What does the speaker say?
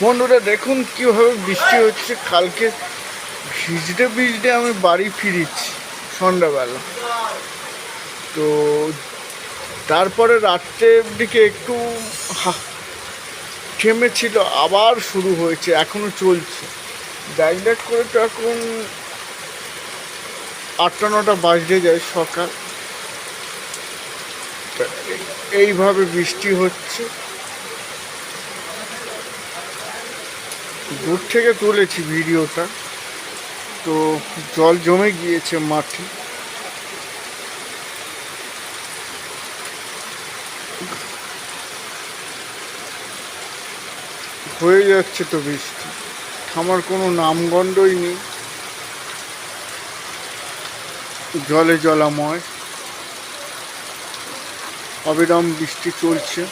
বন্ধুরা দেখুন কীভাবে বৃষ্টি হচ্ছে। কালকে ভিজতে ভিজতে আমি বাড়ি ফিরেছি সন্ধ্যাবেলা। তো তারপরে রাত্রের দিকে একটু থেমেছিল, আবার শুরু হয়েছে, এখনও চলছে। ডাইরেক্ট করে তো এখন 8টা-9টা বাজতে যায় সকাল। এইভাবে বৃষ্টি হচ্ছে। দূর থেকে তুলেছি ভিডিওটা, তো জল জমে গিয়েছে মাঠে। হয়ে যাচ্ছে তো বৃষ্টি, থামার কোনো নামগন্ধই নেই। জলে জলাময়, অবিরাম বৃষ্টি চলছে।